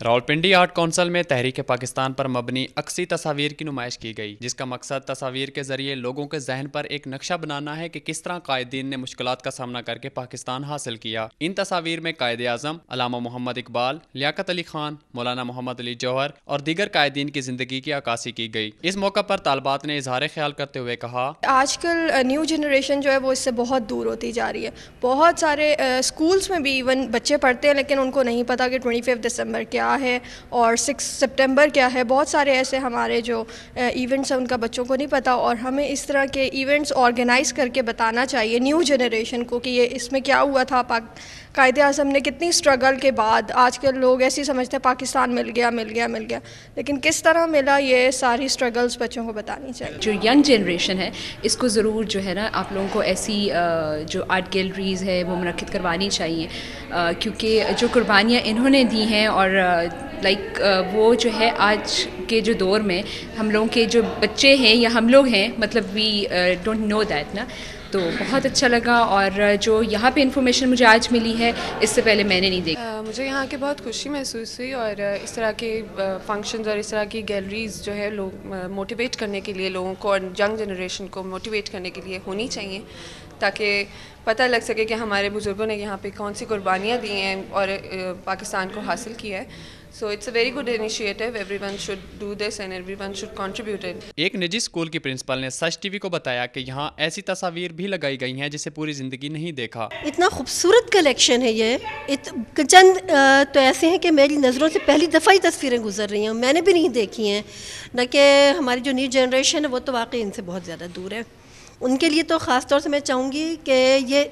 Rawalpindi art council میں تحریک پاکستان پر مبنی عکسی تصاویر کی نمائش کی گئی، جس کا مقصد تصاویر کے ذریعے لوگوں کے ذہن پر ایک نقشہ بنانا ہے کہ کس طرح قائدین نے مشکلات کا سامنا کر کے پاکستان حاصل کیا۔ ان تصاویر میں قائد اعظم علامہ محمد اقبال، لیاقت علی خان، مولانا محمد علی جوہر اور دیگر قائدین کی زندگی کی عکاسی کی گئی۔ اس موقع پر طالبات نے اظہار خیال کرتے ہوئے کہا، آج کل نیو جنریشن جو ہے وہ اس سے بہت دور ہوتی جا رہی ہے۔ بہت سارے اسکولس میں بھی ایون بچے پڑھتے ہیں لیکن ان کو نہیں پتا کہ 25 دسمبر کیا ہے اور 6 سپٹمبر کیا ہے۔ بہت سارے ایسے ہمارے جو ایونٹس ہیں ان کا بچوں کو نہیں پتا، اور ہمیں اس طرح کے ایونٹس آرگنائز کر کے بتانا چاہیے نیو جنریشن کو کہ یہ اس میں کیا ہوا تھا۔ قائد اعظم نے کتنی اسٹرگل کے بعد، آج کل لوگ ایسی سمجھتے ہیں پاکستان مل گیا، لیکن کس طرح ملا یہ ساری اسٹرگلز بچوں کو بتانی چاہیے۔ جو ینگ جنریشن ہے اس کو ضرور جو ہے نا آپ لوگوں کو ایسی جو آرٹ گیلریز ہے وہ منعقد کروانی چاہیے، کیونکہ جو قربانیاں انہوں نے دی ہیں اور وہ جو ہے آج کے جو دور میں ہم لوگوں کے جو بچے ہیں یا ہم لوگ ہیں، مطلب وی ڈونٹ نو دیٹ نا، تو بہت اچھا لگا۔ اور جو یہاں پہ انفارمیشن مجھے آج ملی ہے اس سے پہلے میں نے نہیں دیکھی۔ مجھے یہاں کے بہت خوشی محسوس ہوئی، اور اس طرح کے فنکشنز اور اس طرح کی گیلریز جو ہے لوگ موٹیویٹ کرنے کے لیے لوگوں کو اور ینگ جنریشن کو موٹیویٹ کرنے کے لیے ہونی چاہیے، تاکہ پتہ لگ سکے کہ ہمارے بزرگوں نے یہاں پہ کون سی قربانیاں دی ہیں اور پاکستان کو حاصل کیا ہے۔ So it's a very good initiative. Everyone should do this and everyone should contribute it. ایک نجی اسکول کی پرنسپل نے سچ ٹی وی کو بتایا کہ یہاں ایسی تصاویر بھی لگائی گئی ہیں جسے پوری زندگی نہیں دیکھا۔ اتنا خوبصورت کلیکشن ہے یہ، چند تو ایسے ہیں کہ میری نظروں سے پہلی دفعہ ہی تصویریں گزر رہی ہیں، میں نے بھی نہیں دیکھی ہیں، نہ کہ ہماری جو نیو جنریشن ہے وہ تو واقعی ان سے بہت زیادہ دور ہے۔ ان کے لیے تو خاص طور سے میں چاہوں گی کہ یہ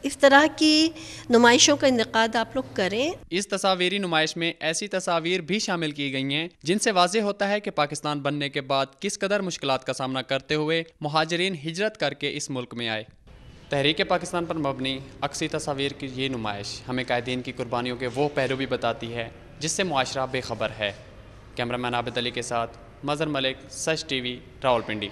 اس طرح کی نمائشوں کا انعقاد آپ لوگ کریں۔ اس تصاویری نمائش میں ایسی تصاویر بھی شامل کی گئی ہیں جن سے واضح ہوتا ہے کہ پاکستان بننے کے بعد کس قدر مشکلات کا سامنا کرتے ہوئے مہاجرین ہجرت کر کے اس ملک میں آئے۔ تحریک پاکستان پر مبنی عکسی تصاویر کی یہ نمائش ہمیں قائدین کی قربانیوں کے وہ پہلو بھی بتاتی ہے جس سے معاشرہ بے خبر ہے۔ کیمرہ مین عابد علی کے ساتھ مظہر ملک، سچ ٹی وی، راولپنڈی۔